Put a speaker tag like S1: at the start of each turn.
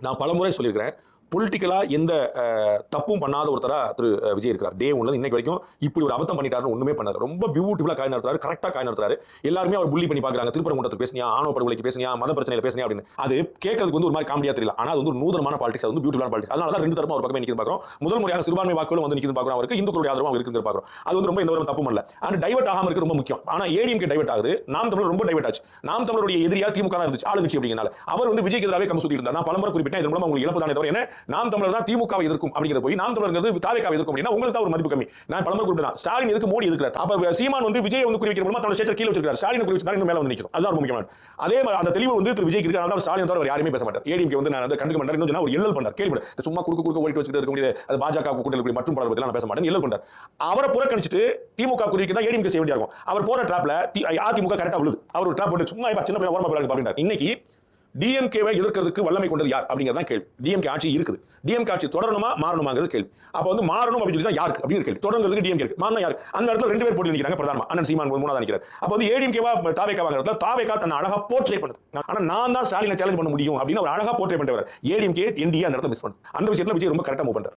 S1: நான் பலமுறை சொல்லியிருக்கிறேன். பொலிட்டிக்கலா எந்த தப்பும் பண்ணாத ஒருத்தரா திரு விஜய் இருக்கிறார். டே 1ல இன்னைக்கு வரைக்கும் இப்படி ஒரு அபத்தம் பண்ணிட்டாருன்னு ஒண்ணுமே பண்ணாரு. ரொம்ப பியூட்டிஃபுல்லா காய் நடத்துறாரு. கரெக்ட்டா காய் நடத்துறாரு. எல்லாருமே அவர் புல்லி பண்ணி பார்க்கறாங்க. திருப்பரங்குன்றத்துக்கு பேசினியா, ஆணவ படுகொலைக்கு பேசினியா, மத பிரச்சனையில பேசினியா அப்படின்னு. அது கேட்கறதுக்கு வந்து ஒரு மாதிரி காமெடியா தெரியல. ஆனா அது வந்து ஒரு நூதனமான பாலிடிக்ஸ். அது வந்து பியூட்டிஃபுல்லான பாலிடிக்ஸ். அதனால தான் 2 தரப்பும் ஒரு பக்கமே நிக்குது பார்க்கிறோம். முதல் முறையாக சிறுபான்மை வாக்குகளும் வந்து நிக்குது பார்க்கிறோம். அவருக்கு இந்துக்களுடைய ஆதரவும் இருக்குன்னு பார்க்கிறோம். அது வந்து ரொம்ப எந்த ஒரு தப்பும் இல்ல. அண்ட் டைவர்ட் ஆகாம இருக்க ரொம்ப முக்கியம். ஆனா ஏடிஎம்கே டைவர்ட் ஆகுது. நாம் தமிழர் ரொம்ப டைவர்ட் ஆச்சு. நாம் தமிழருடைய எதிரியா திமுக தான் இருந்துச்சு. ஆளுங்கட்சி அப்படிங்கறனால அவர் வந்து விஜய்க்கு எதிராகவே கம்பு சுத்தி இருந்தார். நான் பலமுறை குறிப்பிட்டேன். இதன் மூலம் உங்களுக்கு இழப்பு தானே தவிர என்ன நாம் தமிழர் தான் திமுகவை எதிர்க்கும் அப்படிங்கறது போய் நாம் தமிழர்ங்கிறது தாவேக்காவை எதிர்க்கும் அப்படின்னா உங்களுக்கு தான் ஒரு மதிப்பு கம்மி. நான் பலமுறை குறிப்பிட்டேன். ஸ்டாலின் எதுக்கு மோடி எதிர்க்கிறார். அப்ப சீமான் வந்து விஜய் வந்து குறிவிக்கிற மூலமா தன்னோட ஸ்டேச்சர் கீழ வச்சிருக்கார். ஸ்டாலின் குறிவிச்சா இன்னும் மேல வந்து நிக்குது. அதுதான் ரொம்ப முக்கியமானது. அதே அந்த தெளிவு வந்து திரு விஜய்க்கு இருக்கு. அதனால ஸ்டாலின் தவிர யாருமே பேச மாட்டார். ஏடிஎம்கே வந்து நான் வந்து கண்டுக்க மாட்டேன். இன்னும் ஒரு எல்லல் பண்றார். கேள்வி சும்மா குறுக்கு ஓடிட்டு வச்சிட்டு இருக்க முடியாது. அது பாஜக கூட்டணி மற்றும் பலர் பத்தி நான் பேச மாட்டேன். எல்லல் பண்றார். அவரை புறக்கணிச்சிட்டு திமுக குறிவிக்கிறதா ஏடிஎம்கே செய்ய வேண்டியா இருக்கும். அவர் போற டிராப்ல அதிமுக கரெக்ட்டா விழுது. அவர் ஒரு டிராப் போட்டு சும்மா சின்ன பையன் ஓரமா போறாங்க பாருங்க. இன்னைக்கு டிஎம்கேவை எதிர்க்கிறதுக்கு வல்லமை கொண்டது யார் அப்படிங்கறத கேள்வி. டிஎம்கே ஆட்சி இருக்குது. டிஎம்கே ஆட்சி தொடரணுமா மாறணுமாங்கிறது கேள்வி. அப்ப வந்து மாறணும் அப்படின்னு சொல்லி தான் யாருக்கு அப்படின்னு கேள்வி. தொடர்ங்கிறதுக்கு டிஎம்கே இருக்கு. மாறணும் யாருக்கு? அந்த இடத்துல 2 பேர் போட்டி நிக்கிறாங்க பிரதானமா. அண்ணன் சீமான் மூணாவதா நிக்கிறார். அப்ப வந்து ஏடிஎம்கேவா தாவேக்காவா இடத்துல தாவேக்கா தன்னை அழகா போர்ட்ரே பண்ணுது. ஆனா நான் தான் ஸ்டாலினை சேலஞ்ச் பண்ண முடியும் அப்படின்னு அவர் அழகா போர்ட்ரே பண்ணிட்டு வரார். ஏடிஎம்கே என்டிஏ அந்த இடத்துல மிஸ் பண்ணுது. அந்த விஷயத்துல விஜய் ரொம்ப கரெக்ட்டா மூவ் பண்றார்.